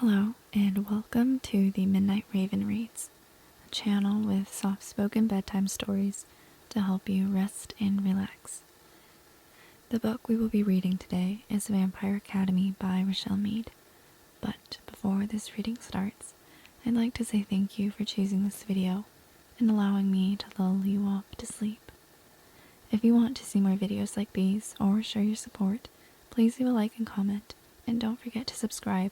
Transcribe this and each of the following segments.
Hello, and welcome to the Midnight Raven Reads, a channel with soft-spoken bedtime stories to help you rest and relax. The book we will be reading today is Vampire Academy by Rochelle Mead. But before this reading starts, I'd like to say thank you for choosing this video and allowing me to lull you off to sleep. If you want to see more videos like these or show your support, please leave a like and comment, and don't forget to subscribe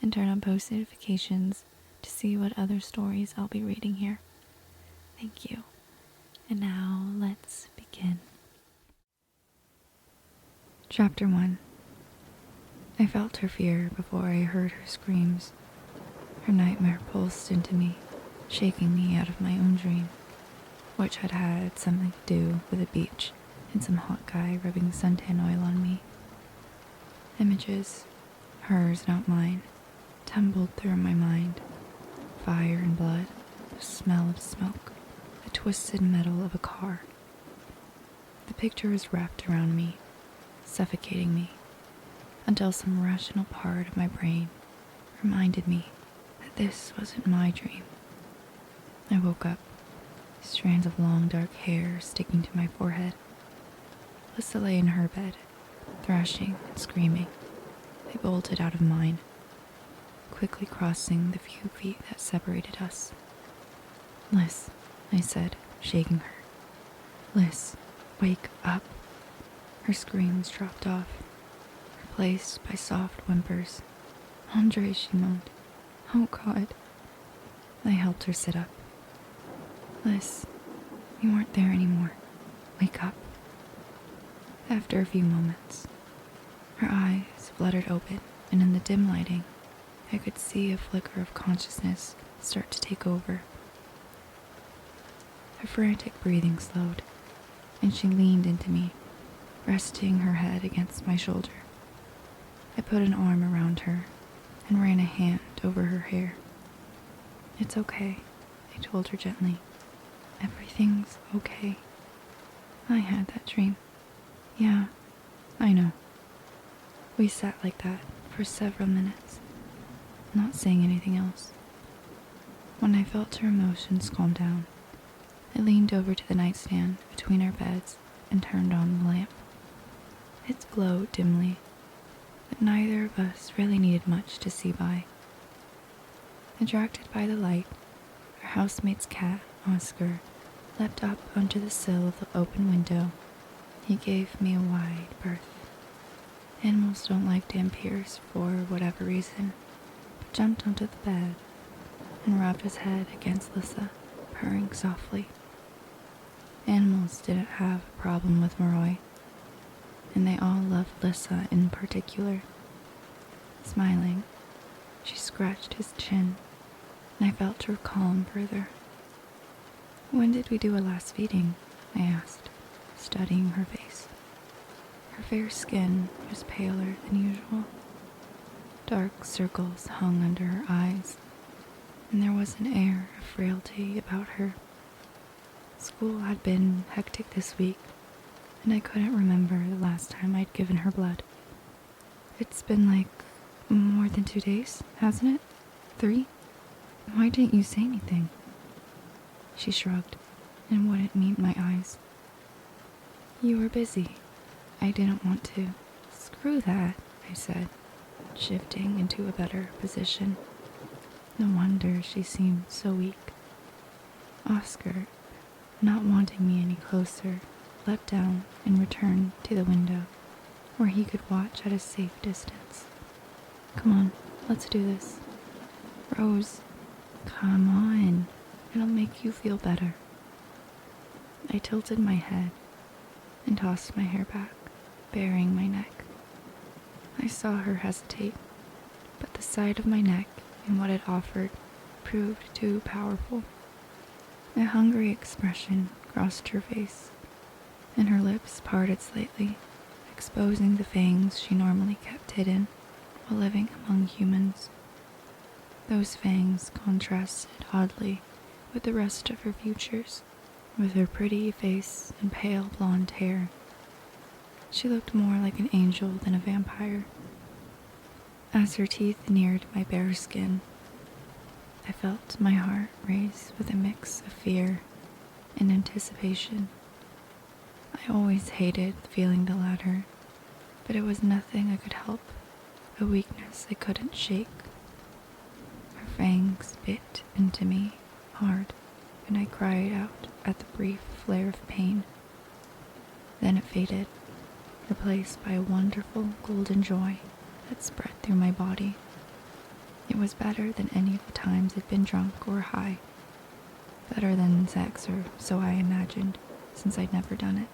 and turn on post notifications to see what other stories I'll be reading here. Thank you. And now let's begin. Chapter 1. I felt her fear before I heard her screams. Her nightmare pulsed into me, shaking me out of my own dream, which had had something to do with a beach and some hot guy rubbing suntan oil on me. Images, hers not mine, tumbled through my mind. Fire and blood, the smell of smoke, the twisted metal of a car. The picture was wrapped around me, suffocating me, until some rational part of my brain reminded me that this wasn't my dream. I woke up, strands of long dark hair sticking to my forehead. Lissa lay in her bed, thrashing and screaming. I bolted out of mine, quickly crossing the few feet that separated us. "Liz," I said, shaking her. "Liz, wake up." Her screams dropped off, replaced by soft whimpers. "Andre," she moaned. "Oh God." I helped her sit up. "Liz, you aren't there anymore. Wake up." After a few moments, her eyes fluttered open, and in the dim lighting, I could see a flicker of consciousness start to take over. Her frantic breathing slowed, and she leaned into me, resting her head against my shoulder. I put an arm around her and ran a hand over her hair. "It's okay," I told her gently. "Everything's okay. I had that dream." "Yeah, I know." We sat like that for several minutes, not saying anything else. When I felt her emotions calm down, I leaned over to the nightstand between our beds and turned on the lamp. It glowed dimly, but neither of us really needed much to see by. Attracted by the light, our housemate's cat, Oscar, leapt up onto the sill of the open window. He gave me a wide berth. Animals don't like damp ears for whatever reason, but jumped onto the bed and rubbed his head against Lissa, purring softly. Animals didn't have a problem with Moroi, and they all loved Lissa in particular. Smiling, she scratched his chin, and I felt her calm further. "When did we do a last feeding?" I asked, studying her face. Her fair skin was paler than usual. Dark circles hung under her eyes, and there was an air of frailty about her. School had been hectic this week, and I couldn't remember the last time I'd given her blood. "It's been like more than 2 days, hasn't it? 3? Why didn't you say anything?" She shrugged and wouldn't meet my eyes. "You were busy. I didn't want to." "Screw that," I said, shifting into a better position. No wonder she seemed so weak. Oscar, not wanting me any closer, leapt down and returned to the window, where he could watch at a safe distance. "Come on, let's do this." "Rose, come on. It'll make you feel better." I tilted my head and tossed my hair back, baring my neck. I saw her hesitate, but the sight of my neck and what it offered proved too powerful. A hungry expression crossed her face, and her lips parted slightly, exposing the fangs she normally kept hidden while living among humans. Those fangs contrasted oddly with the rest of her features, with her pretty face and pale blonde hair. She looked more like an angel than a vampire. As her teeth neared my bare skin, I felt my heart race with a mix of fear and anticipation. I always hated feeling the latter, but it was nothing I could help, a weakness I couldn't shake. Her fangs bit into me hard, and I cried out at the brief flare of pain. Then it faded, replaced by a wonderful golden joy that spread through my body. It was better than any of the times I'd been drunk or high. Better than sex, or so I imagined, since I'd never done it.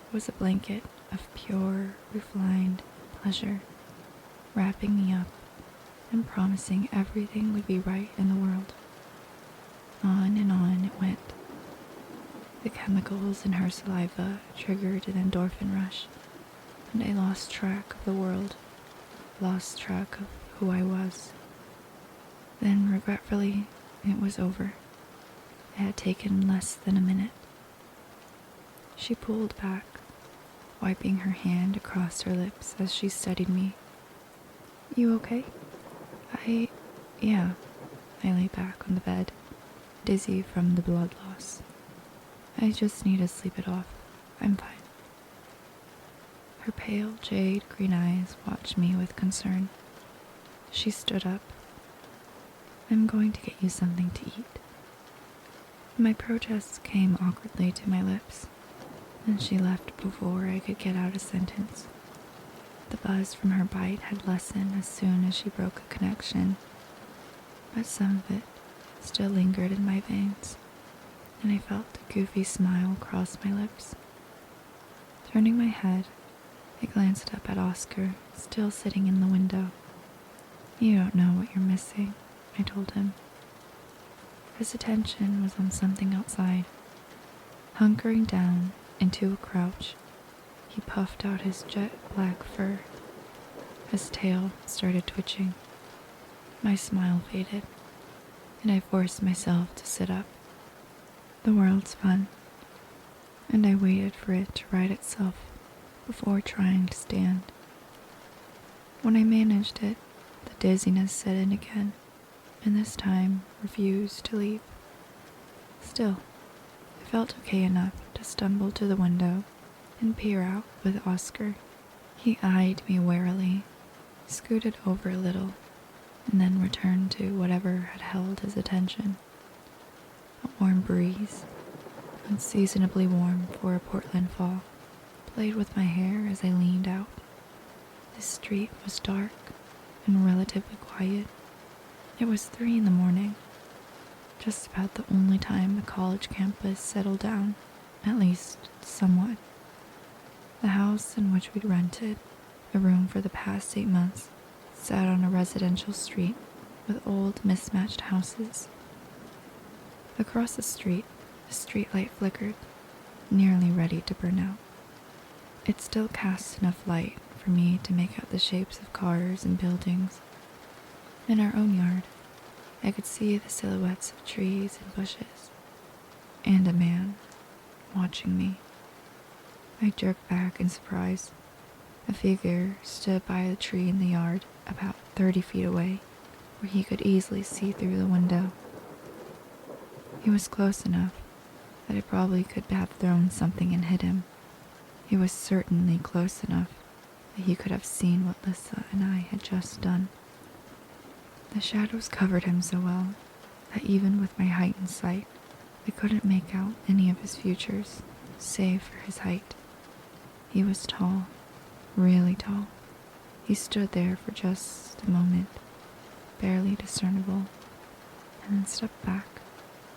It was a blanket of pure, refined pleasure, wrapping me up and promising everything would be right in the world. On and on it went. The chemicals in her saliva triggered an endorphin rush, and I lost track of the world, lost track of who I was. Then, regretfully, it was over. It had taken less than a minute. She pulled back, wiping her hand across her lips as she studied me. "You okay?" Yeah. I lay back on the bed, dizzy from the blood loss. "I just need to sleep it off. I'm fine." Her pale jade green eyes watched me with concern. She stood up. "I'm going to get you something to eat." My protest came awkwardly to my lips, and she left before I could get out a sentence. The buzz from her bite had lessened as soon as she broke a connection, but some of it still lingered in my veins, and I felt a goofy smile cross my lips. Turning my head, I glanced up at Oscar, still sitting in the window. "You don't know what you're missing," I told him. His attention was on something outside. Hunkering down into a crouch, he puffed out his jet black fur. His tail started twitching. My smile faded, and I forced myself to sit up. The world's fun, and I waited for it to right itself before trying to stand. When I managed it, the dizziness set in again, and this time refused to leave. Still, I felt okay enough to stumble to the window and peer out with Oscar. He eyed me warily, scooted over a little, and then returned to whatever had held his attention. A warm breeze, unseasonably warm for a Portland fall, played with my hair as I leaned out. The street was dark and relatively quiet. It was 3 a.m, just about the only time the college campus settled down, at least somewhat. The house in which we'd rented a room for the past 8 months sat on a residential street with old mismatched houses. Across the street, a streetlight flickered, nearly ready to burn out. It still cast enough light for me to make out the shapes of cars and buildings. In our own yard, I could see the silhouettes of trees and bushes, and a man watching me. I jerked back in surprise. A figure stood by the tree in the yard about 30 feet away, where he could easily see through the window. He was close enough that I probably could have thrown something and hit him. He was certainly close enough that he could have seen what Lissa and I had just done. The shadows covered him so well that even with my heightened sight, I couldn't make out any of his features, save for his height. He was tall, really tall. He stood there for just a moment, barely discernible, and then stepped back,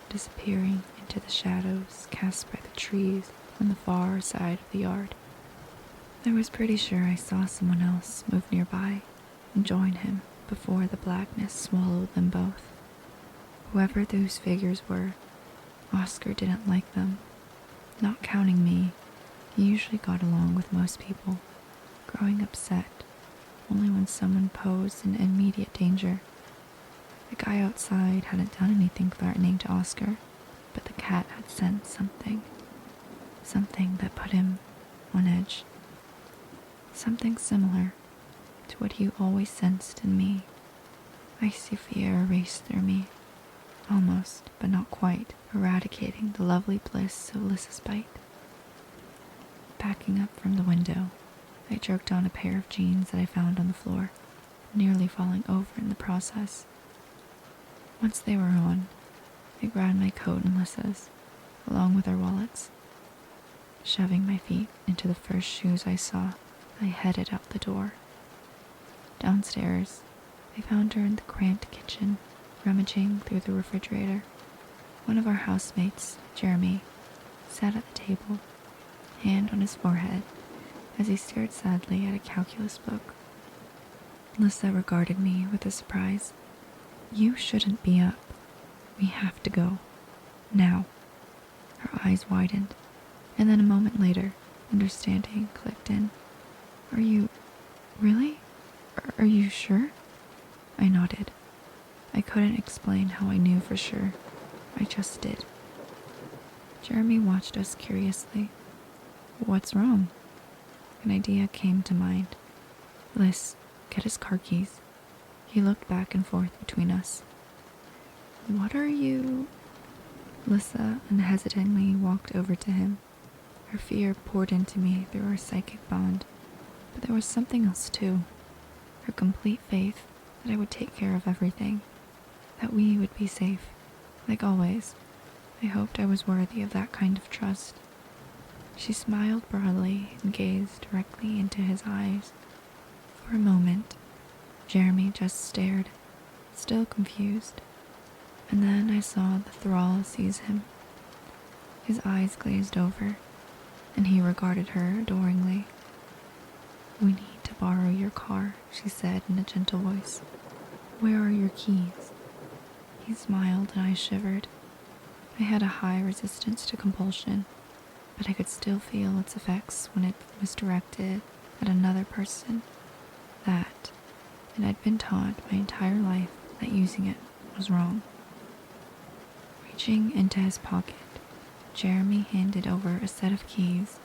disappearing into the shadows cast by the trees on the far side of the yard. I was pretty sure I saw someone else move nearby and join him before the blackness swallowed them both. Whoever those figures were, Oscar didn't like them. Not counting me, he usually got along with most people, growing upset only when someone posed in immediate danger. The guy outside hadn't done anything threatening to Oscar, but the cat had sensed something that put him on edge. Something similar to what you always sensed in me. Icy fear raced through me, almost, but not quite, eradicating the lovely bliss of Lissa's bite. Backing up from the window, I jerked on a pair of jeans that I found on the floor, nearly falling over in the process. Once they were on, I grabbed my coat and Lissa's, along with our wallets. Shoving my feet into the first shoes I saw, I headed out the door. Downstairs, I found her in the cramped kitchen, rummaging through the refrigerator. One of our housemates, Jeremy, sat at the table, hand on his forehead, as he stared sadly at a calculus book. Lissa regarded me with a surprise. "You shouldn't be up. We have to go. Now." Her eyes widened, and then a moment later, understanding clicked in. "Are you... really? Are you sure?" I nodded. I couldn't explain how I knew for sure. I just did. Jeremy watched us curiously. "What's wrong?" An idea came to mind. "Liz, get his car keys." He looked back and forth between us. "What are you..." Lissa unhesitatingly walked over to him. Her fear poured into me through our psychic bond, but there was something else too. Her complete faith that I would take care of everything, that we would be safe, like always. I hoped I was worthy of that kind of trust. She smiled broadly and gazed directly into his eyes. For a moment, Jeremy just stared, still confused, and then I saw the thrall seize him. His eyes glazed over, and he regarded her adoringly. "We need to borrow your car," she said in a gentle voice. "Where are your keys?" He smiled and I shivered. I had a high resistance to compulsion, but I could still feel its effects when it was directed at another person. That, and I'd been taught my entire life that using it was wrong. Reaching into his pocket, Jeremy handed over a set of keys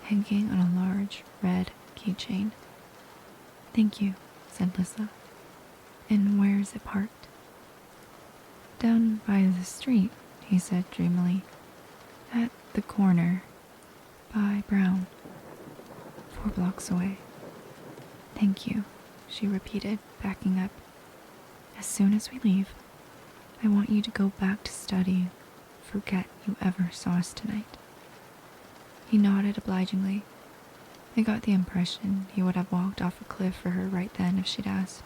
hanging on a large red keychain. "Thank you," said Lissa. "And where is it parked?" "Down by the street," he said dreamily. "At the corner, by Brown. 4 blocks away." "Thank you," she repeated, backing up. "As soon as we leave, I want you to go back to study. Forget you ever saw us tonight." He nodded obligingly. I got the impression he would have walked off a cliff for her right then if she'd asked.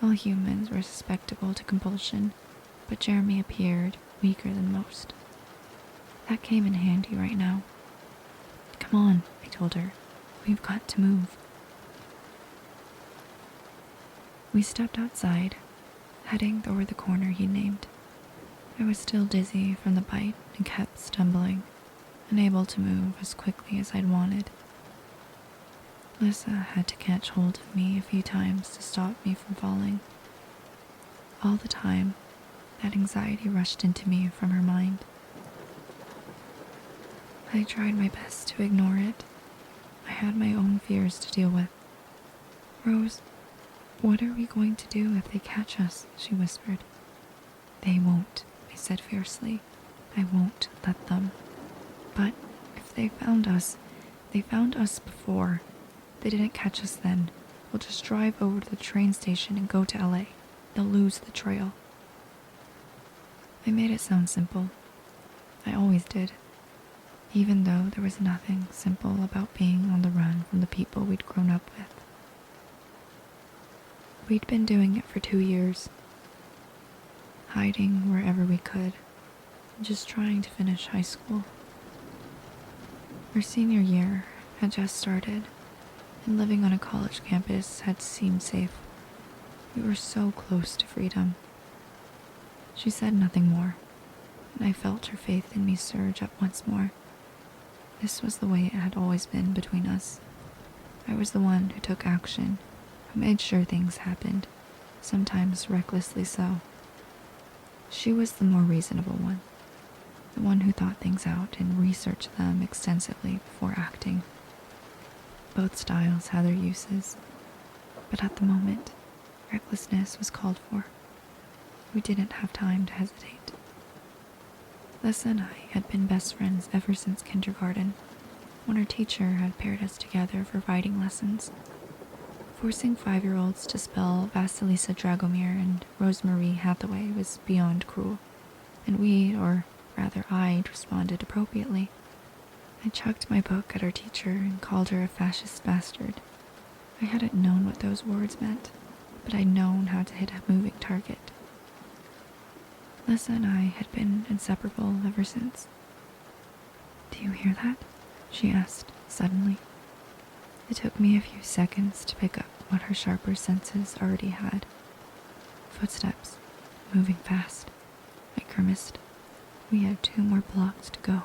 All humans were susceptible to compulsion, but Jeremy appeared weaker than most. That came in handy right now. "Come on," I told her. "We've got to move." We stepped outside, heading toward the corner he'd named. I was still dizzy from the bite and kept stumbling, unable to move as quickly as I'd wanted. Lissa had to catch hold of me a few times to stop me from falling. All the time, that anxiety rushed into me from her mind. I tried my best to ignore it. I had my own fears to deal with. "Rose, what are we going to do if they catch us?" she whispered. "They won't," I said fiercely. "I won't let them. But if they found us before. They didn't catch us then. We'll just drive over to the train station and go to LA. They'll lose the trail." I made it sound simple. I always did. Even though there was nothing simple about being on the run from the people we'd grown up with. We'd been doing it for 2 years. Hiding wherever we could. Just trying to finish high school. Our senior year had just started, and living on a college campus had seemed safe. We were so close to freedom. She said nothing more, and I felt her faith in me surge up once more. This was the way it had always been between us. I was the one who took action, who made sure things happened, sometimes recklessly so. She was the more reasonable one, the one who thought things out and researched them extensively before acting. Both styles had their uses, but at the moment, recklessness was called for. We didn't have time to hesitate. Lissa and I had been best friends ever since kindergarten, when our teacher had paired us together for writing lessons. Forcing 5-year-olds to spell Vasilisa Dragomir and Rosemary Hathaway was beyond cruel, and we, or rather I'd, responded appropriately. I chucked my book at our teacher and called her a fascist bastard. I hadn't known what those words meant, but I'd known how to hit a moving target. Lissa and I had been inseparable ever since. "Do you hear that?" she asked, suddenly. It took me a few seconds to pick up what her sharper senses already had. Footsteps, moving fast. I grimaced. We had 2 more blocks to go.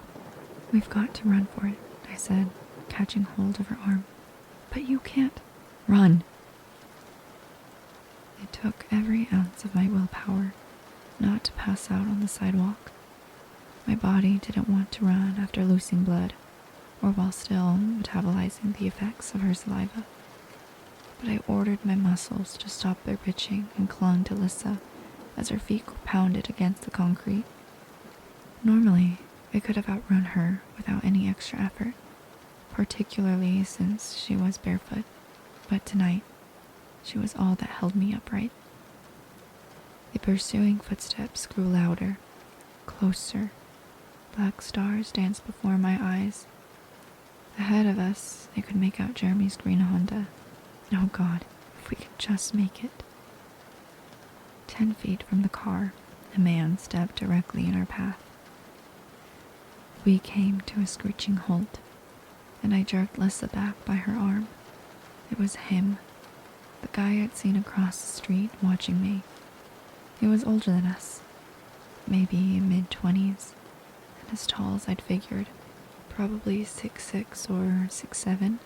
"We've got to run for it," I said, catching hold of her arm. "But you can't." "Run!" It took every ounce of my willpower not to pass out on the sidewalk. My body didn't want to run after losing blood, or while still metabolizing the effects of her saliva. But I ordered my muscles to stop their pitching and clung to Lissa as her feet pounded against the concrete. Normally, I could have outrun her without any extra effort, particularly since she was barefoot, but tonight, she was all that held me upright. The pursuing footsteps grew louder, closer. Black stars danced before my eyes. Ahead of us, I could make out Jeremy's green Honda. And oh God, if we could just make it. 10 feet from the car, a man stepped directly in our path. We came to a screeching halt, and I jerked Lissa back by her arm. It was him, the guy I'd seen across the street watching me. He was older than us, maybe mid-20s, and as tall as I'd figured, probably 6'6" or 6'7".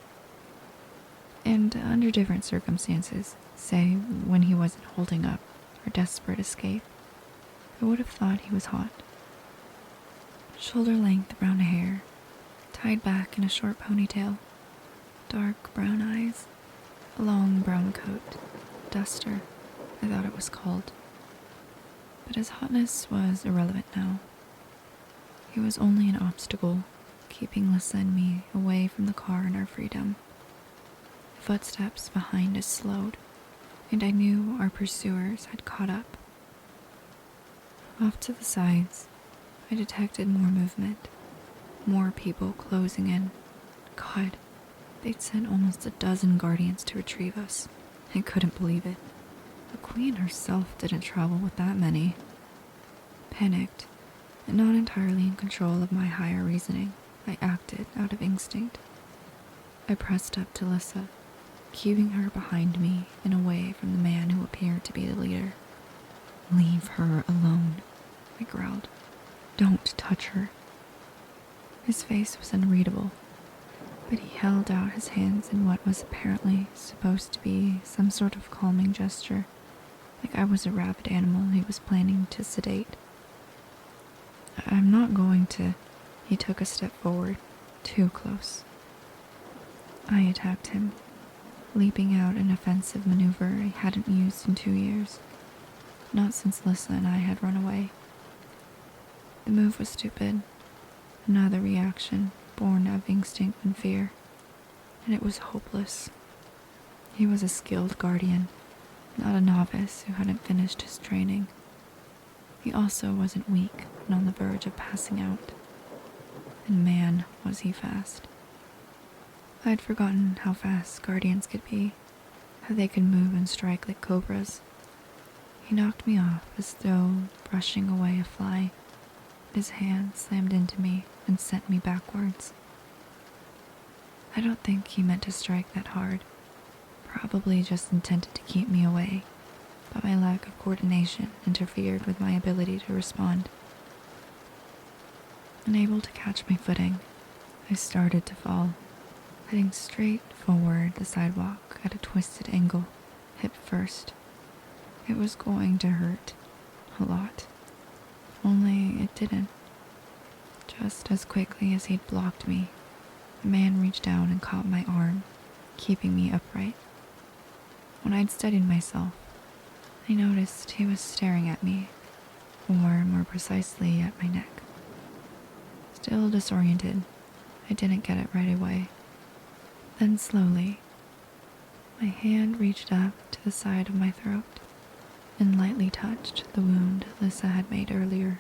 And under different circumstances, say when he wasn't holding up or desperate escape, I would have thought he was hot. Shoulder-length brown hair, tied back in a short ponytail, dark brown eyes, a long brown coat, duster, I thought it was called. But his hotness was irrelevant now. He was only an obstacle, keeping Lissa and me away from the car and our freedom. The footsteps behind us slowed, and I knew our pursuers had caught up. Off to the sides, I detected more movement, more people closing in. God, they'd sent almost a dozen guardians to retrieve us. I couldn't believe it. The Queen herself didn't travel with that many. Panicked, and not entirely in control of my higher reasoning, I acted out of instinct. I pressed up to Lissa, keeping her behind me and away from the man who appeared to be the leader. "Leave her alone," I growled. "Don't touch her." His face was unreadable, but he held out his hands in what was apparently supposed to be some sort of calming gesture, like I was a rabid animal he was planning to sedate. "I'm not going to..." He took a step forward, too close. I attacked him, leaping out an offensive maneuver I hadn't used in 2 years, not since Lissa and I had run away. The move was stupid, another reaction born of instinct and fear, and it was hopeless. He was a skilled guardian, not a novice who hadn't finished his training. He also wasn't weak and on the verge of passing out. And man, was he fast. I'd forgotten how fast guardians could be, how they could move and strike like cobras. He knocked me off as though brushing away a fly. His hand slammed into me and sent me backwards. I don't think he meant to strike that hard, probably just intended to keep me away, but my lack of coordination interfered with my ability to respond. Unable to catch my footing, I started to fall, heading straight forward the sidewalk at a twisted angle, hip first. It was going to hurt, a lot. Only it didn't. Just as quickly as he'd blocked me, the man reached down and caught my arm, keeping me upright. when I'd steadied myself, I noticed he was staring at me, or more precisely at my neck. Still disoriented, I didn't get it right away. Then slowly, my hand reached up to the side of my throat and lightly touched the wound Lissa had made earlier.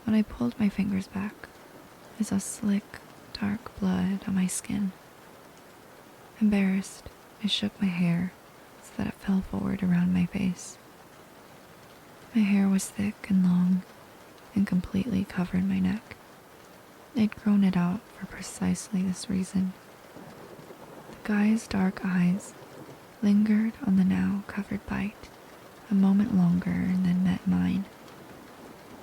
When I pulled my fingers back, I saw slick, dark blood on my skin. Embarrassed, I shook my hair so that it fell forward around my face. My hair was thick and long and completely covered my neck. I'd grown it out for precisely this reason. The guy's dark eyes lingered on the now covered bite a moment longer and then met mine.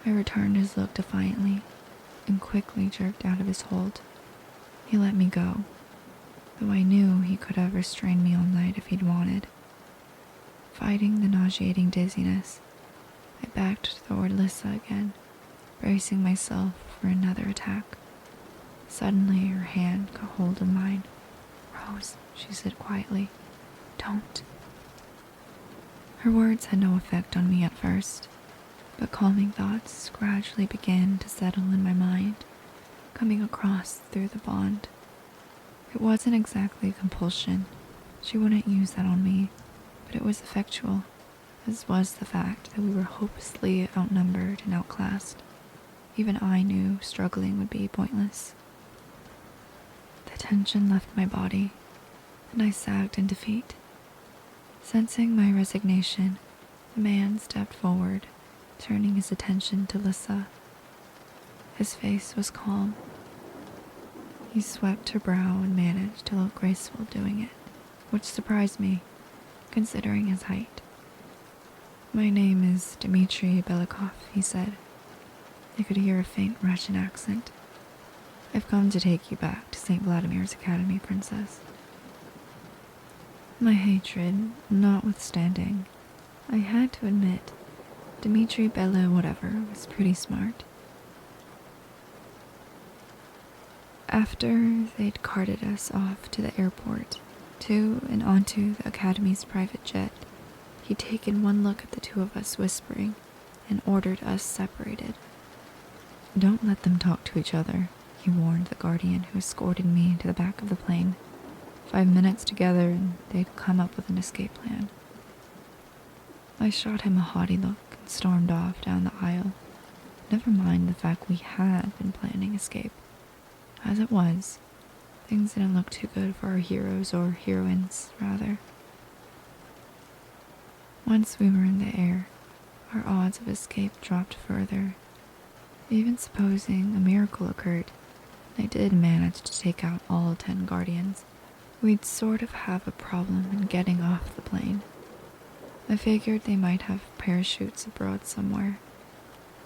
I returned his look defiantly and quickly jerked out of his hold. He let me go, though I knew he could have restrained me all night if he'd wanted. Fighting the nauseating dizziness, I backed toward Lissa again, bracing myself for another attack. Suddenly her hand got hold of mine. "Rose," she said quietly, "don't." Her words had no effect on me at first, but calming thoughts gradually began to settle in my mind, coming across through the bond. It wasn't exactly compulsion. She wouldn't use that on me, but it was effectual, as was the fact that we were hopelessly outnumbered and outclassed. Even I knew struggling would be pointless. The tension left my body, and I sagged in defeat. Sensing my resignation, the man stepped forward, turning his attention to Lissa. His face was calm. He swept her brow and managed to look graceful doing it, which surprised me, considering his height. "My name is Dmitri Belikov," he said. I could hear a faint Russian accent. "I've come to take you back to St. Vladimir's Academy, Princess." My hatred notwithstanding, I had to admit Dmitri Bella whatever was pretty smart. After they'd carted us off to the airport, to and onto the Academy's private jet, he'd taken one look at the two of us whispering and ordered us separated. "Don't let them talk to each other," he warned the guardian who escorted me to the back of the plane. 5 minutes together and they'd come up with an escape plan. I shot him a haughty look and stormed off down the aisle. Never mind the fact we had been planning escape. As it was, things didn't look too good for our heroes, or heroines, rather. Once we were in the air, our odds of escape dropped further. Even supposing a miracle occurred, I did manage to take out all 10 guardians. We'd sort of have a problem in getting off the plane. I figured they might have parachutes abroad somewhere,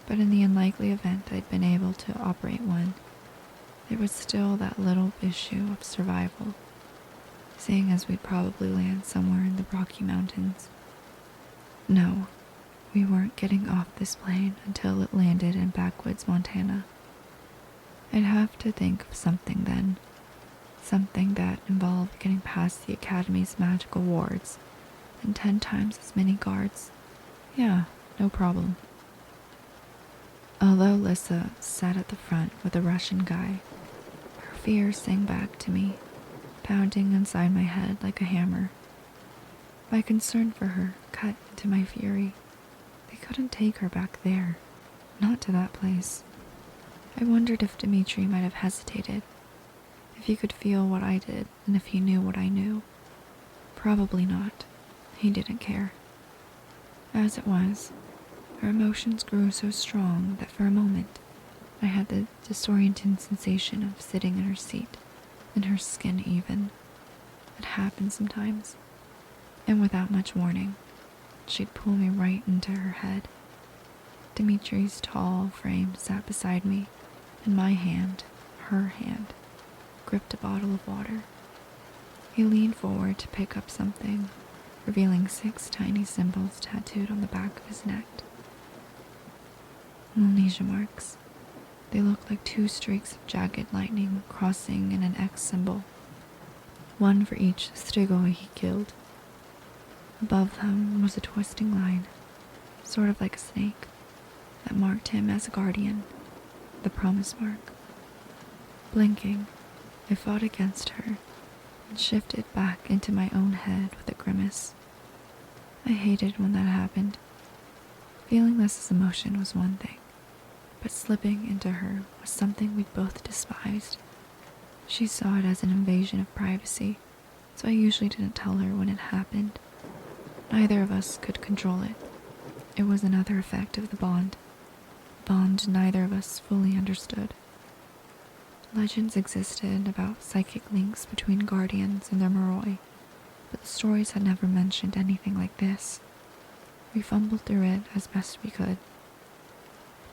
but in the unlikely event I'd been able to operate one, there was still that little issue of survival, seeing as we'd probably land somewhere in the Rocky Mountains. No, we weren't getting off this plane until it landed in backwoods Montana. I'd have to think of something then. Something that involved getting past the Academy's magical wards and 10 times as many guards. Yeah, no problem. Although Lissa sat at the front with a Russian guy, her fear sang back to me, pounding inside my head like a hammer. My concern for her cut into my fury. They couldn't take her back there, not to that place. I wondered if Dmitri might have hesitated, if he could feel what I did, and if he knew what I knew. Probably not. He didn't care. As it was, her emotions grew so strong that for a moment, I had the disorienting sensation of sitting in her seat, in her skin even. It happened sometimes, and without much warning, she'd pull me right into her head. Dimitri's tall frame sat beside me, and my hand, her hand, gripped a bottle of water. He leaned forward to pick up something, revealing 6 tiny symbols tattooed on the back of his neck. Amnesia marks. They looked like 2 streaks of jagged lightning crossing in an X symbol, one for each strigoi he killed. Above them was a twisting line, sort of like a snake, that marked him as a guardian, the promise mark. Blinking, I fought against her and shifted back into my own head with a grimace. I hated when that happened. Feeling Lessa's emotion was one thing, but slipping into her was something we both despised. She saw it as an invasion of privacy, so I usually didn't tell her when it happened. Neither of us could control it. It was another effect of the bond neither of us fully understood. Legends existed about psychic links between guardians and their Moroi, but the stories had never mentioned anything like this. We fumbled through it as best we could.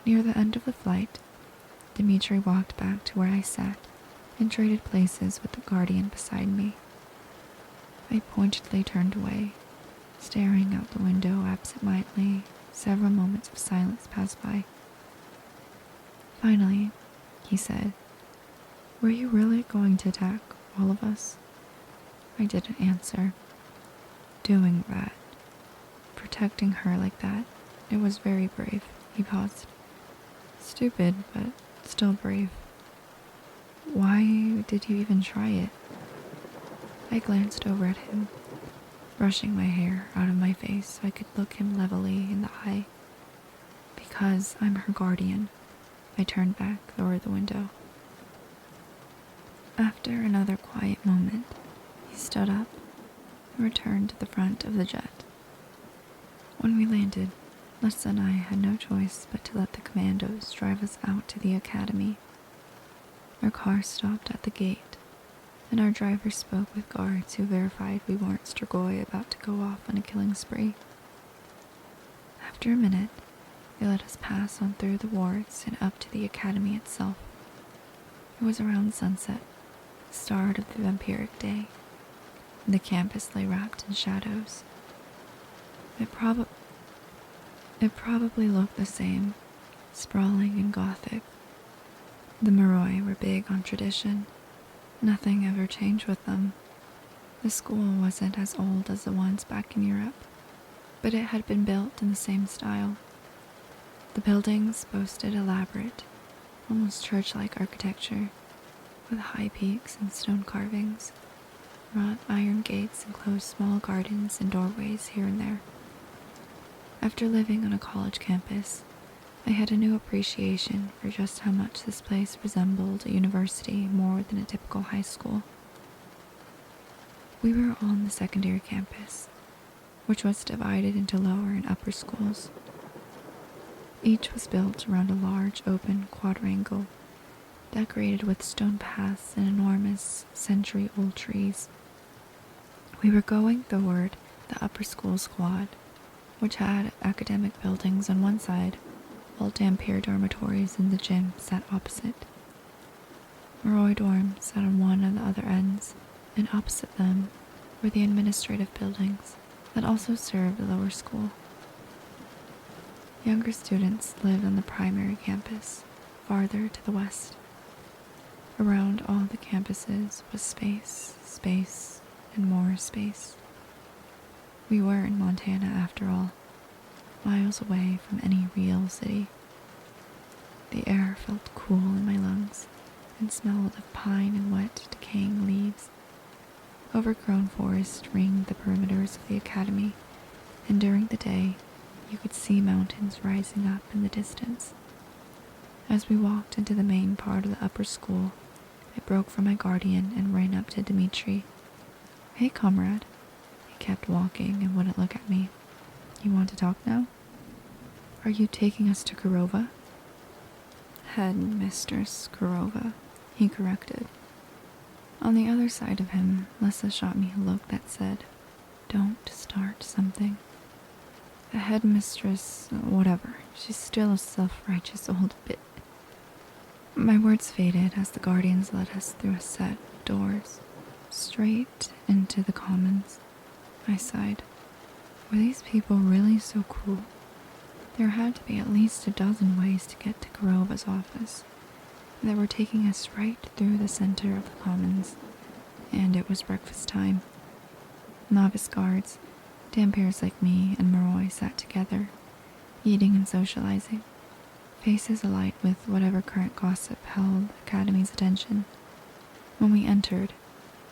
Near the end of the flight, Dimitri walked back to where I sat and traded places with the guardian beside me. I pointedly turned away, staring out the window absent-mindedly. Several moments of silence passed by. Finally, he said, "Were you really going to attack all of us?" I didn't answer. Doing that, protecting her like that, it was very brave. He paused. Stupid, but still brave. Why did you even try it? I glanced over at him, brushing my hair out of my face so I could look him levelly in the eye. Because I'm her guardian. I turned back toward the window. After another quiet moment, he stood up and returned to the front of the jet. When we landed, Lessa and I had no choice but to let the commandos drive us out to the academy. Our car stopped at the gate, and our driver spoke with guards who verified we weren't Strigoi about to go off on a killing spree. After a minute, they let us pass on through the wards and up to the academy itself. It was around sunset, the start of the vampiric day, and the campus lay wrapped in shadows. It probably looked the same, sprawling and gothic. The Moroi were big on tradition. Nothing ever changed with them. The school wasn't as old as the ones back in Europe, but it had been built in the same style. The buildings boasted elaborate, almost church-like architecture, with high peaks and stone carvings. Wrought iron gates enclosed small gardens and doorways here and there. After living on a college campus, I had a new appreciation for just how much this place resembled a university more than a typical high school. We were on the secondary campus, which was divided into lower and upper schools. Each was built around a large open quadrangle, decorated with stone paths and enormous century-old trees. We were going toward the upper school squad, which had academic buildings on one side, while Dampier dormitories and the gym sat opposite. Moroi dorms sat on one of the other ends, and opposite them were the administrative buildings that also served the lower school. Younger students lived on the primary campus, farther to the west. Around all the campuses was space, space, and more space. We were in Montana after all, miles away from any real city. The air felt cool in my lungs and smelled of pine and wet, decaying leaves. Overgrown forest ringed the perimeters of the academy, and during the day, you could see mountains rising up in the distance. As we walked into the main part of the upper school, I broke from my guardian and ran up to Dimitri. "Hey, comrade." He kept walking and wouldn't look at me. "You want to talk now?" "Are you taking us to Kurova?" "Headmistress Kurova," he corrected. On the other side of him, Lessa shot me a look that said, "Don't start something." The headmistress, whatever, she's still a self-righteous old bit. My words faded as the guardians led us through a set of doors, straight into the commons. I sighed. Were these people really so cruel? There had to be at least a dozen ways to get to Kurova's office. They were taking us right through the center of the commons, and it was breakfast time. Novice guards, Dampiers like me and Moroi sat together, eating and socializing, faces alight with whatever current gossip held the Academy's attention. When we entered,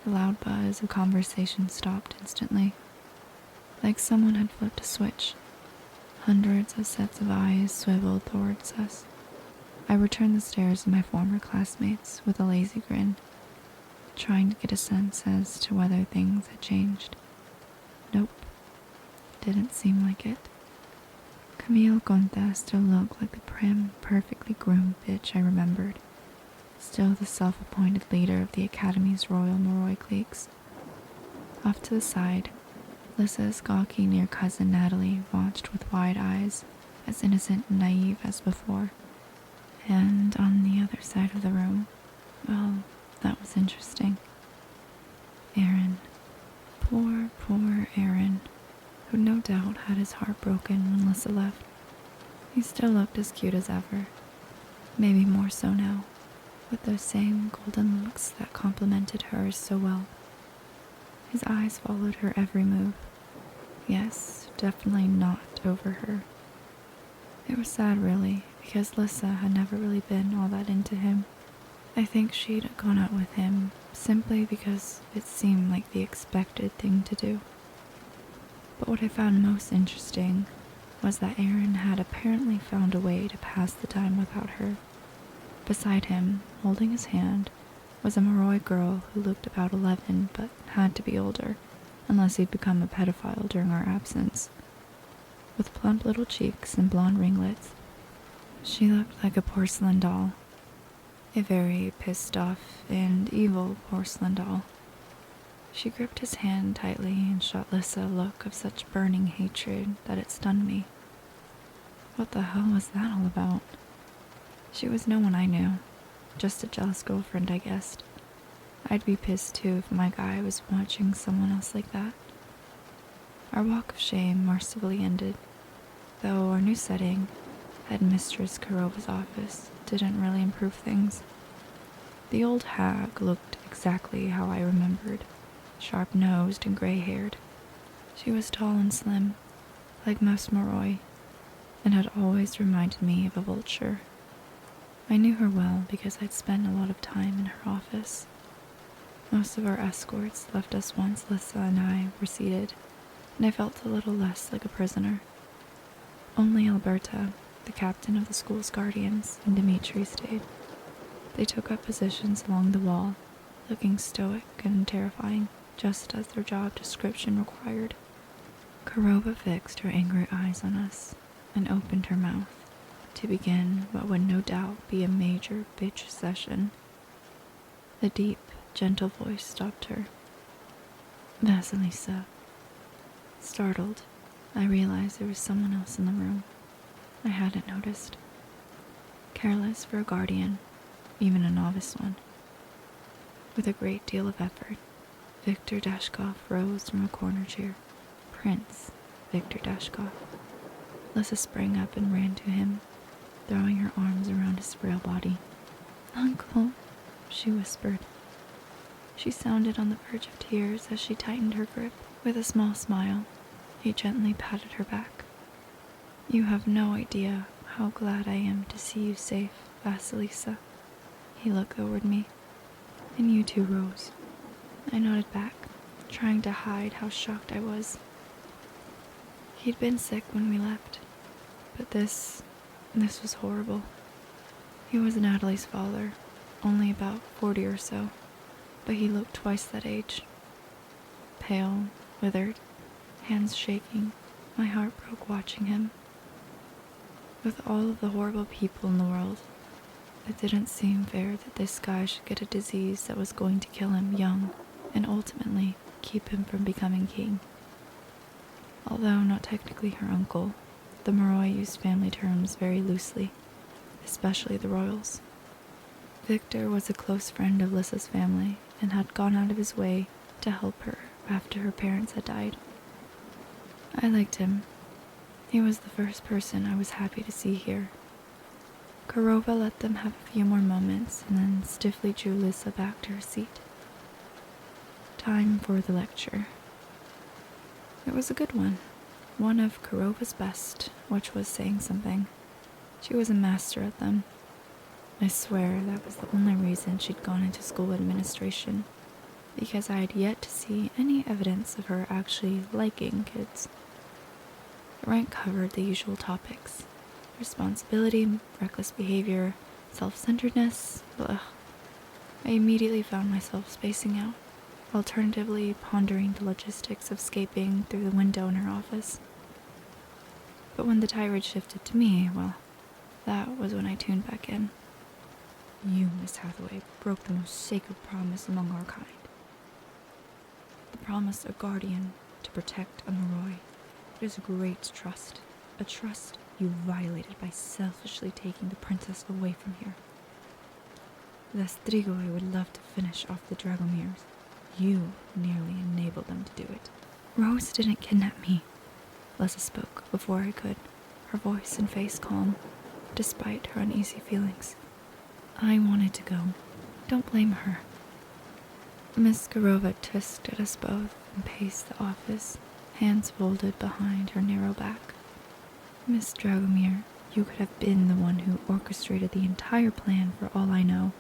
the loud buzz of conversation stopped instantly, like someone had flipped a switch. Hundreds of sets of eyes swiveled towards us. I returned the stares of my former classmates with a lazy grin, trying to get a sense as to whether things had changed. Nope, didn't seem like it. Camille Conta still looked like the prim, perfectly groomed bitch I remembered, still the self-appointed leader of the Academy's Royal Moroi cliques. Off to the side, Lissa's gawky near cousin Natalie watched with wide eyes, as innocent and naive as before. And on the other side of the room, well, that was interesting. Aaron. Poor Aaron, who no doubt had his heart broken when Lissa left. He still looked as cute as ever, maybe more so now, with those same golden looks that complemented hers so well. His eyes followed her every move. Yes, definitely not over her. It was sad, really, because Lissa had never really been all that into him. I think she'd gone out with him simply because it seemed like the expected thing to do. But what I found most interesting was that Aaron had apparently found a way to pass the time without her. Beside him, holding his hand, was a Moroi girl who looked about 11 but had to be older, unless he'd become a pedophile during our absence. With plump little cheeks and blonde ringlets, she looked like a porcelain doll. A very pissed-off and evil porcelain doll. She gripped his hand tightly and shot Lissa a look of such burning hatred that it stunned me. What the hell was that all about? She was no one I knew, just a jealous girlfriend, I guessed. I'd be pissed too if my guy was watching someone else like that. Our walk of shame mercifully ended, though our new setting, Headmistress Kurova's office, didn't really improve things. The old hag looked exactly how I remembered, sharp-nosed and gray-haired. She was tall and slim, like most Moroi, and had always reminded me of a vulture. I knew her well because I'd spent a lot of time in her office. Most of our escorts left us once Lissa and I were seated, and I felt a little less like a prisoner. Only Alberta, the captain of the school's guardians, and Dimitri stayed. They took up positions along the wall, looking stoic and terrifying, just as their job description required. Kurova fixed her angry eyes on us and opened her mouth to begin what would no doubt be a major bitch session. The deep, gentle voice stopped her. Vasilisa. Startled, I realized there was someone else in the room. I hadn't noticed. Careless for a guardian, even a novice one. With a great deal of effort, Viktor Dashkov rose from a corner chair. Prince Viktor Dashkov. Lissa sprang up and ran to him, throwing her arms around his frail body. "Uncle," she whispered. She sounded on the verge of tears as she tightened her grip. With a small smile, he gently patted her back. "You have no idea how glad I am to see you safe, Vasilisa." He looked toward me. "And you too, Rose." I nodded back, trying to hide how shocked I was. He'd been sick when we left, but this was horrible. He was Natalie's father, only about 40 or so, but he looked twice that age. Pale, withered, hands shaking, my heart broke watching him. With all of the horrible people in the world, it didn't seem fair that this guy should get a disease that was going to kill him young and ultimately keep him from becoming king. Although not technically her uncle, the Moroi used family terms very loosely, especially the royals. Victor was a close friend of Lissa's family and had gone out of his way to help her after her parents had died. I liked him. He was the first person I was happy to see here. Kurova let them have a few more moments and then stiffly drew Lissa back to her seat. Time for the lecture. It was a good one of Kurova's best, which was saying something. She was a master at them. I swear that was the only reason she'd gone into school administration, because I had yet to see any evidence of her actually liking kids. The rank covered the usual topics: responsibility, reckless behavior, self-centeredness. Ugh. I immediately found myself spacing out, alternatively pondering the logistics of escaping through the window in her office. But when the tirade shifted to me, well, that was when I tuned back in. You, Miss Hathaway, broke the most sacred promise among our kind. The promise of guardian to protect a Moroi. It is a great trust, a trust you violated by selfishly taking the princess away from here. The Strigoi would love to finish off the Dragomirs. You nearly enabled them to do it. Rose didn't kidnap me. Lessa spoke before I could, her voice and face calm, despite her uneasy feelings. I wanted to go. Don't blame her. Miss Kurova tusked at us both and paced the office, hands folded behind her narrow back. Miss Dragomir, you could have been the one who orchestrated the entire plan for all I know,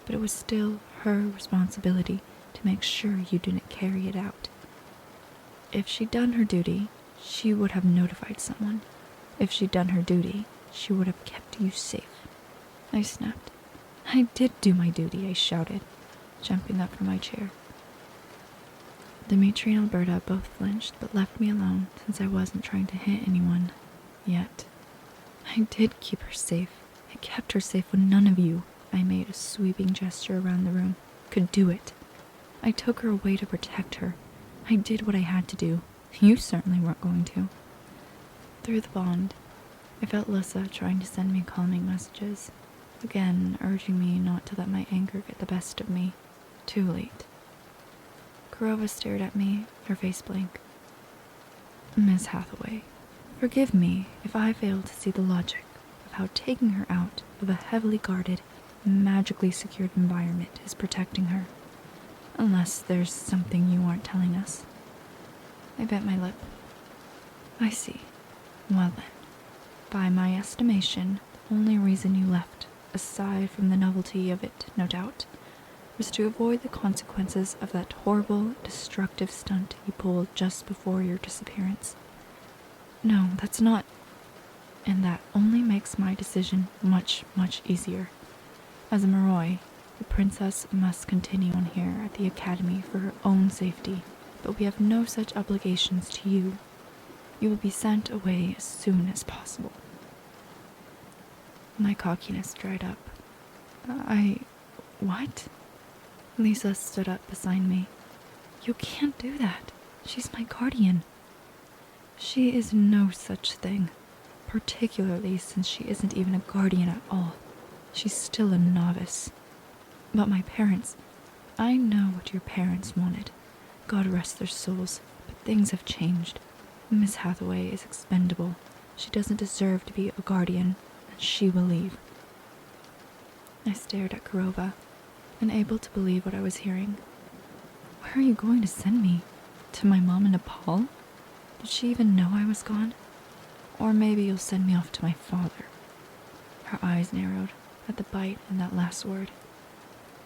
but it was still her responsibility to make sure you didn't carry it out. If she'd done her duty, she would have notified someone. If she'd done her duty, she would have kept you safe. I snapped. I did do my duty, I shouted, jumping up from my chair. Dimitri and Alberta both flinched but left me alone since I wasn't trying to hit anyone. Yet. I did keep her safe. I kept her safe when none of you, I made a sweeping gesture around the room, could do it. I took her away to protect her. I did what I had to do. You certainly weren't going to. Through the bond, I felt Lissa trying to send me calming messages, again urging me not to let my anger get the best of me. Too late. Kurova stared at me, her face blank. Miss Hathaway, forgive me if I fail to see the logic of how taking her out of a heavily guarded, magically secured environment is protecting her. Unless there's something you aren't telling us. I bit my lip. I see. Well then, by my estimation, the only reason you left, aside from the novelty of it, no doubt, was to avoid the consequences of that horrible, destructive stunt you pulled just before your disappearance. No, that's not. And that only makes my decision much, much easier. As a Moroi, the princess must continue on here at the academy for her own safety, but we have no such obligations to you. You will be sent away as soon as possible. My cockiness dried up. What? Lisa stood up beside me. You can't do that. She's my guardian. She is no such thing, particularly since she isn't even a guardian at all. She's still a novice. But my parents, I know what your parents wanted. God rest their souls, but things have changed. Miss Hathaway is expendable. She doesn't deserve to be a guardian, and she will leave. I stared at Kurova, unable to believe what I was hearing. Where are you going to send me? To my mom in Nepal? Did she even know I was gone? Or maybe you'll send me off to my father. Her eyes narrowed at the bite in that last word.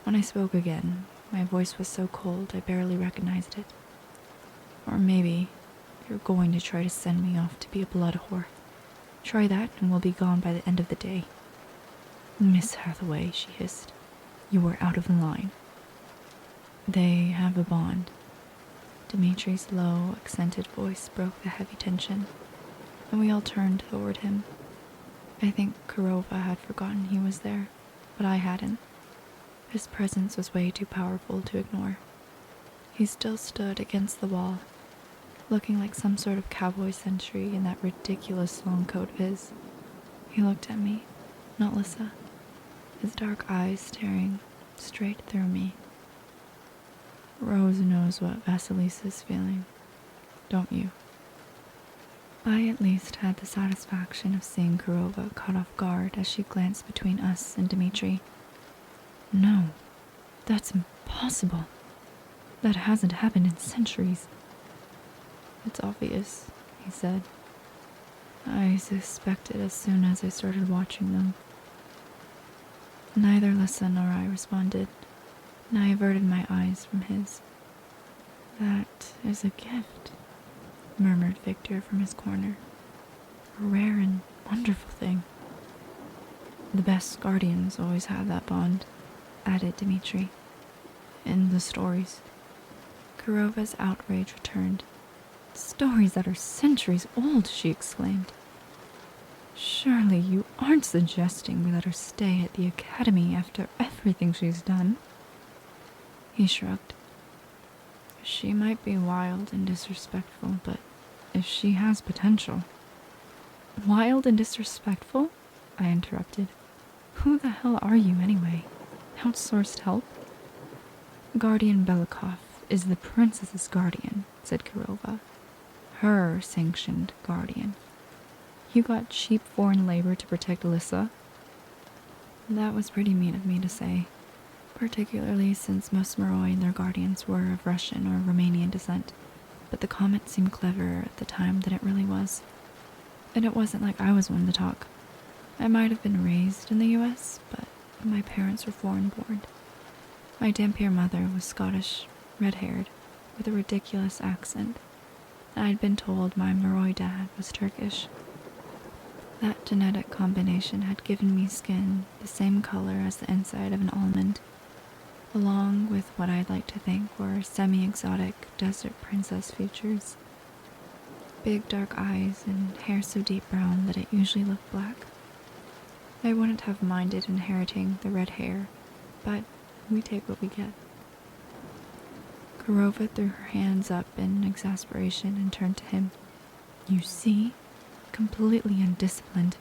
When I spoke again, my voice was so cold I barely recognized it. Or maybe you're going to try to send me off to be a blood whore. Try that and we'll be gone by the end of the day. Miss Hathaway, she hissed. You are out of line. They have a bond. Dimitri's low, accented voice broke the heavy tension, and we all turned toward him. I think Kurova had forgotten he was there, but I hadn't. His presence was way too powerful to ignore. He still stood against the wall, looking like some sort of cowboy sentry in that ridiculous long coat of his. He looked at me, not Lissa, his dark eyes staring straight through me. Rose knows what Vasilisa's feeling, don't you? I at least had the satisfaction of seeing Kurova caught off guard as she glanced between us and Dimitri. No, that's impossible. That hasn't happened in centuries. It's obvious, he said. I suspected as soon as I started watching them. Neither Lissa nor I responded, and I averted my eyes from his. That is a gift, murmured Victor from his corner. A rare and wonderful thing. The best guardians always have that bond, added Dmitri. In the stories. Kurova's outrage returned. Stories that are centuries old, she exclaimed. Surely you aren't suggesting we let her stay at the academy after everything she's done? He shrugged. She might be wild and disrespectful, but if she has potential... Wild and disrespectful? I interrupted. Who the hell are you anyway? Outsourced help? Guardian Belikov is the princess's guardian, said Kurova. Her sanctioned guardian. You got cheap foreign labor to protect Lissa? That was pretty mean of me to say, particularly since most Moroi and their guardians were of Russian or Romanian descent, but the comment seemed cleverer at the time than it really was. And it wasn't like I was one to talk. I might have been raised in the U.S., but my parents were foreign-born. My Dampier mother was Scottish, red-haired, with a ridiculous accent. I'd been told my Moroi dad was Turkish. That genetic combination had given me skin the same color as the inside of an almond, along with what I'd like to think were semi-exotic desert princess features. Big dark eyes and hair so deep brown that it usually looked black. I wouldn't have minded inheriting the red hair, but we take what we get. Kurova threw her hands up in exasperation and turned to him. You see? Completely undisciplined.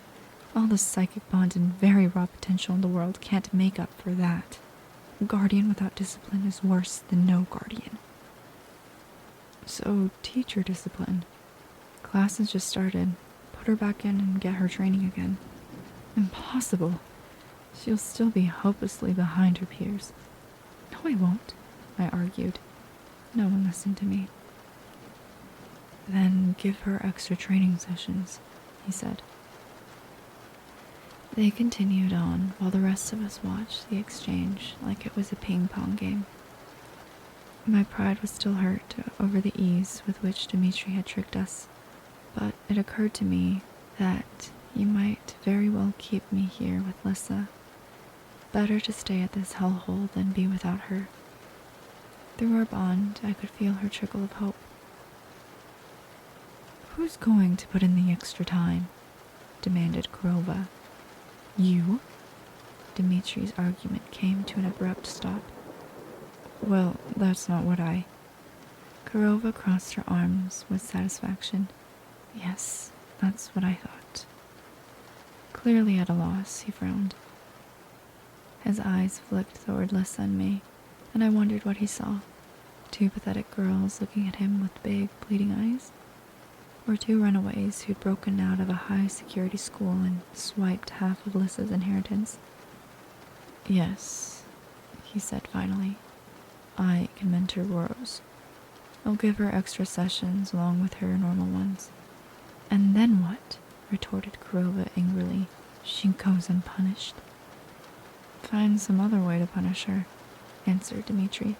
All the psychic bonds and very raw potential in the world can't make up for that. A guardian without discipline is worse than no guardian. So teach her discipline. Class has just started. Put her back in and get her training again. Impossible. She'll still be hopelessly behind her peers. No, I won't, I argued. No one listened to me. Then give her extra training sessions, he said. They continued on while the rest of us watched the exchange like it was a ping-pong game. My pride was still hurt over the ease with which Dmitri had tricked us, but it occurred to me that he might very well keep me here with Lissa. Better to stay at this hellhole than be without her. Through our bond, I could feel her trickle of hope. Who's going to put in the extra time? Demanded Kurova. You? Dimitri's argument came to an abrupt stop. Well, that's not what I... Kurova crossed her arms with satisfaction. Yes, that's what I thought. Clearly at a loss, he frowned. His eyes flicked toward Lissa and me, and I wondered what he saw. 2 pathetic girls looking at him with big, pleading eyes? Or 2 runaways who'd broken out of a high-security school and swiped half of Lissa's inheritance? Yes, he said finally. I can mentor Rose. I'll give her extra sessions along with her normal ones. And then what? Retorted Kurova angrily. She goes unpunished. Find some other way to punish her, answered Dmitri.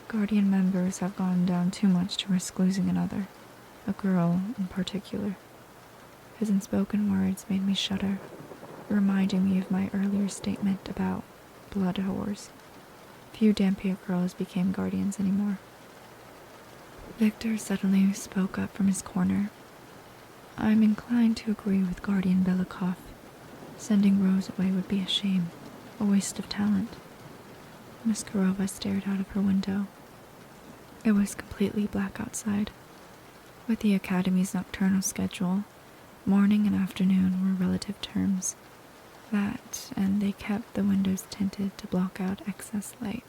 Guardian members have gone down too much to risk losing another, a girl in particular. His unspoken words made me shudder, reminding me of my earlier statement about blood whores. Few Dampier girls became guardians anymore. Victor suddenly spoke up from his corner. I'm inclined to agree with Guardian Belikov. Sending Rose away would be a shame, a waste of talent. Miss Kurova stared out of her window. It was completely black outside. With the Academy's nocturnal schedule, morning and afternoon were relative terms. That, and they kept the windows tinted to block out excess light.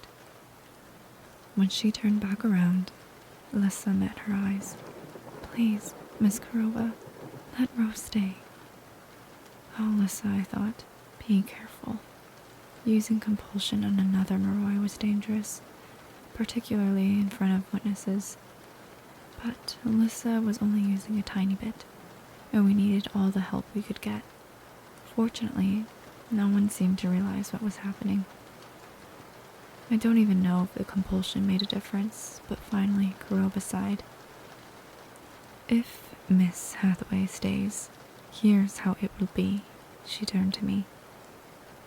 When she turned back around, Lissa met her eyes. Please, Miss Kurova, let Rose stay. Oh, Lissa, I thought, be careful. Using compulsion on another Moroi was dangerous, particularly in front of witnesses. But Alyssa was only using a tiny bit, and we needed all the help we could get. Fortunately, no one seemed to realize what was happening. I don't even know if the compulsion made a difference, but finally Kurova sighed. "If Miss Hathaway stays, here's how it will be," she turned to me.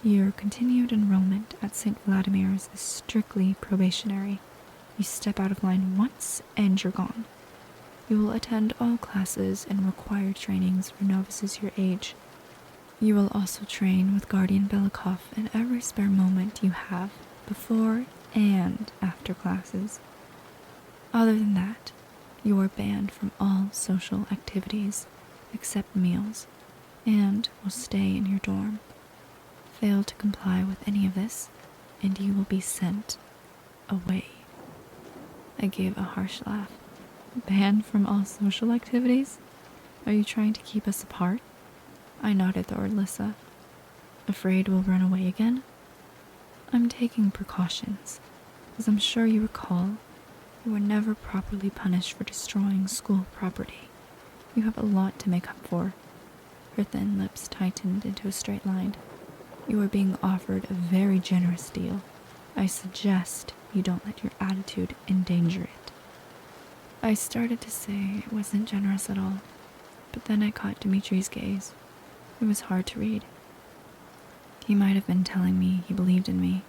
"Your continued enrollment at St. Vladimir's is strictly probationary. You step out of line once and you're gone. You will attend all classes and required trainings for novices your age. You will also train with Guardian Belikov in every spare moment you have, before and after classes. Other than that, you are banned from all social activities, except meals, and will stay in your dorm. Fail to comply with any of this, and you will be sent away." I gave a harsh laugh. "Banned from all social activities? Are you trying to keep us apart?" I nodded toward Lissa. "Afraid we'll run away again?" "I'm taking precautions. As I'm sure you recall, you were never properly punished for destroying school property. You have a lot to make up for." Her thin lips tightened into a straight line. "You are being offered a very generous deal. I suggest you don't let your attitude endanger it." I started to say it wasn't generous at all, but then I caught Dimitri's gaze. It was hard to read. He might have been telling me he believed in me.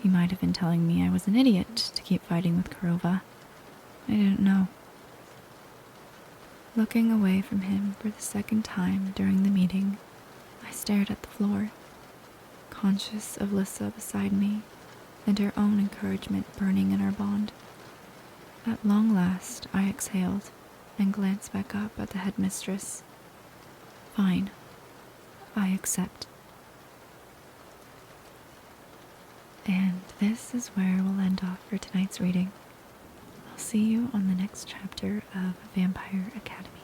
He might have been telling me I was an idiot to keep fighting with Kurova. I didn't know. Looking away from him for the second time during the meeting, I stared at the floor, conscious of Lissa beside me and her own encouragement burning in our bond. At long last, I exhaled and glanced back up at the headmistress. "Fine. I accept." And this is where we'll end off for tonight's reading. I'll see you on the next chapter of Vampire Academy.